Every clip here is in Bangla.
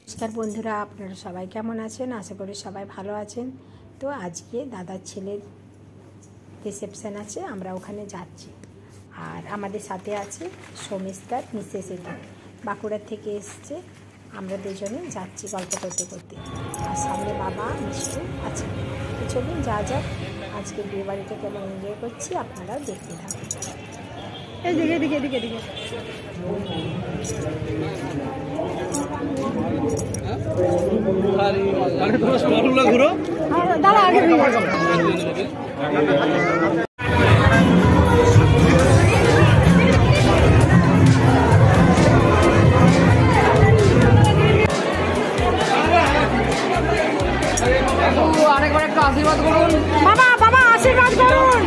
নমস্কার বন্ধুরা, আপনারা সবাই কেমন আছেন? আশা করি সবাই ভালো আছেন। তো আজকে দাদার ছেলের রিসেপশন আছে, আমরা ওখানে যাচ্ছি। আর আমাদের সাথে আছে সৌমিস্তার মিসেস, বাঁকুড়ার থেকে এসছে। আমরা দুজনে যাচ্ছি গল্প করতে করতে। আর সামনে বাবা মিষ্টি আছে। তো চলুন যা যাক, আজকে বিয়ে বাড়িতে কেমন এনজয় করছি আপনারাও দেখতে থাকুন। এদিকে দিকে দিকে দিকে দাঁড়া আগে আরেকবার একটু আশীর্বাদ করুন। বাবা বাবা আশীর্বাদ করুন।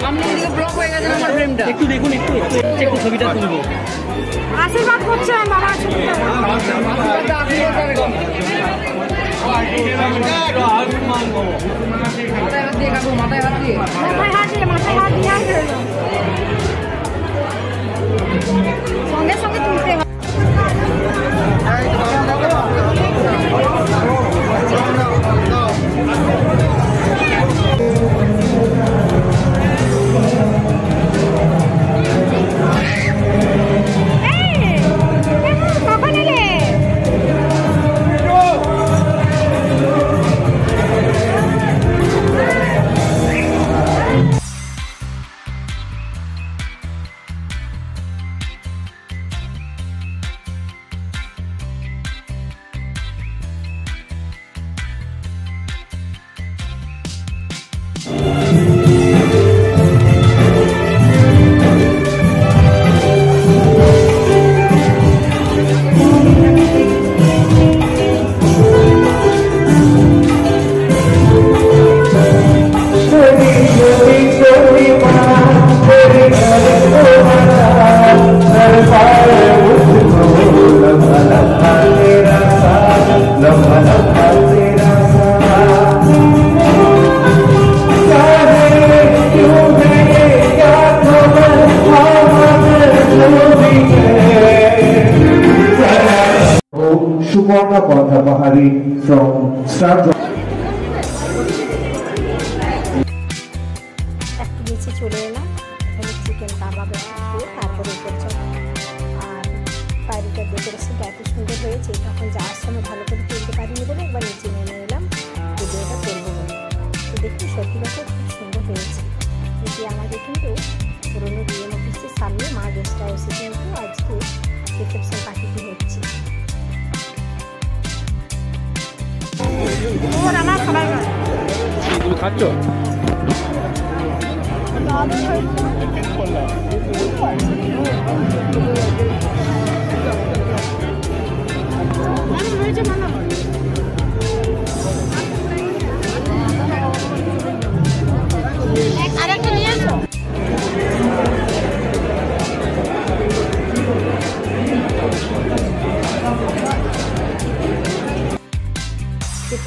আপনি এদিকে ব্লক হয়ে গেছেন আমার ফ্রেমটা। একটু দেখুন, একটু ছবিটা তুলবো। আশীর্বাদ করছেন বাবা। মাথায় হাত দিয়ে কাকু, মাথায় হাত দিয়ে মাথায় হাত দিয়ে সঙ্গে সঙ্গে তুলতে হবে। Suporna Bahari from Star একটু নিচে চলে এলাম, এখানে চিকেন কাবাব খেয়ে তারপরে উপর চলে। আর বাইরেটা ডেকোরেশনটা এত সুন্দর হয়েছে, তখন যাওয়ার সময় ভালো করে তুলতে পারিনি বলে একবার নিচে নেমে এলাম ভিডিওটা করবো বলে। তো দেখুন সত্যি কথা খুব সুন্দর হয়েছে। এটি আমাদের কিন্তু পুরোনো বিএম অফিসের সামনে মা গেস্ট হাউসে কিন্তু আজকে রিসেপশন পার্টিটি হচ্ছে। খাচ্ছ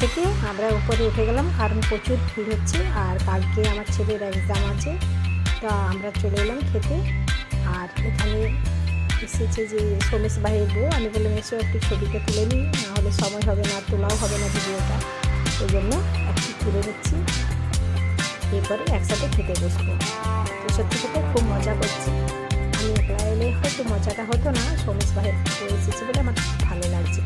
থেকে আমরা উপরে উঠে গেলাম, কারণ প্রচুর ভিড় হচ্ছে। আর কালকে আমার ছেলের এক্সাম আছে, তা আমরা চলে এলাম খেতে। আর এখানে এসেছে যে সোমেশ ভাইয়ের বউ। আমি বললাম এসো একটু ছবিটা তুলে নিই, নাহলে সময় হবে না, তোলাও হবে না ভিডিওটা। ওই জন্য একটু তুলে নিচ্ছি, এরপরে একসাথে খেতে বসবো। তো সত্যি কথা খুব মজা করছি। আমি একলা এলে হয়তো মজাটা হতো না, সোমেশ ভাইয়ের বউ এসেছে বলে আমার ভালো লাগছে।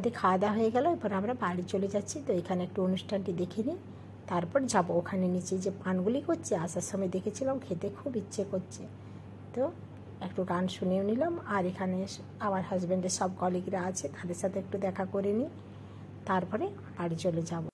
মধ্যে খাওয়া দাওয়া হয়ে গেল, এরপর আমরা বাড়ি চলে যাচ্ছি। তো এখানে একটু অনুষ্ঠানটি দেখে নিই, তারপর যাব। ওখানে নিচে যে পানগুলি করছে আসার সময় দেখেছিলাম, খেতে খুব ইচ্ছে করছে, তো একটু গান শুনেও নিলাম। আর এখানে আমার হাজব্যান্ডের সব কলিগরা আছে, তাদের সাথে একটু দেখা করে নিই, তারপরে বাড়ি চলে যাব।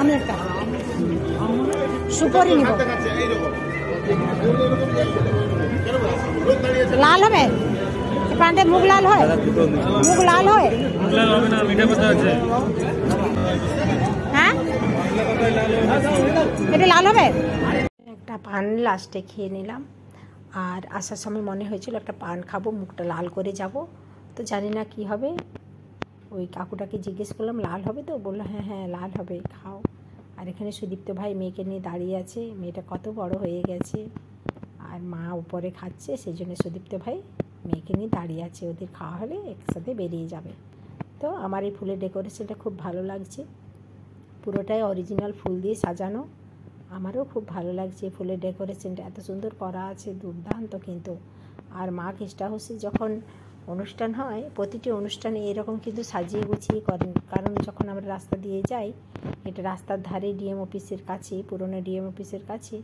আমি একটা সুপারি নিব। লাল হবে পান্ডে, মুগ লাল হয়, মুগ লাল হয়, হ্যাঁ এটা লাল হবে। একটা পান লাস্টে খেয়ে নিলাম, আর আসার সময় মনে হয়েছিল একটা পান খাবো, মুখটা লাল করে যাব, তো জানি না কি হবে। ওই কাকুটাকে জিজ্ঞেস করলাম লাল হবে, তো বললো হ্যাঁ হ্যাঁ লাল হবে, খাও। আর এখানে সুদীপ্ত ভাই মেয়েকে নিয়ে দাঁড়িয়ে আছে, মেয়েটা কত বড় হয়ে গেছে, আর মা উপরে খাচ্ছে, সেই জন্য সুদীপ্ত ভাই মেয়েকে নিয়ে দাঁড়িয়ে আছে, ওদের খাওয়া হলে একসাথে বেরিয়ে যাবে। তো আমার এই ফুলের ডেকোরেশনটা খুব ভালো লাগছে, পুরোটাই অরিজিনাল ফুল দিয়ে সাজানো, আমারও খুব ভালো লাগছে। ফুলের ডেকোরেশনটা এত সুন্দর করা আছে, দুর্দান্ত কিন্তু। আর মা গেস্ট হাউসে যখন অনুষ্ঠান হয়, প্রতিটি অনুষ্ঠানে এরকম কিন্তু সাজিয়ে গুছিয়ে করেন, কারণ যখন আমরা রাস্তা দিয়ে যাই, এটা রাস্তার ধারে ডিএম অফিসের কাছে, পুরনো ডিএম অফিসের কাছে,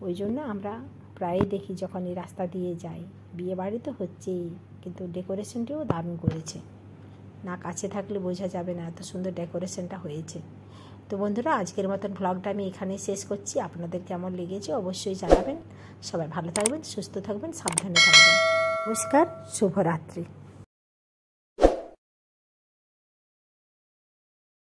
ওই জন্য আমরা প্রায়ই দেখি যখন এই রাস্তা দিয়ে যাই। বিয়ে বাড়ি তো হচ্ছেই, কিন্তু ডেকোরেশনটিও দারুণ করেছে, না কাছে থাকলে বোঝা যাবে না এত সুন্দর ডেকোরেশনটা হয়েছে। তো বন্ধুরা, আজকের মতন ভ্লগটা আমি এখানেই শেষ করছি। আপনাদের কেমন লেগেছে অবশ্যই জানাবেন। সবাই ভালো থাকবেন, সুস্থ থাকবেন, সাবধানে থাকবেন। নমস্কার, শুভরাত্রি।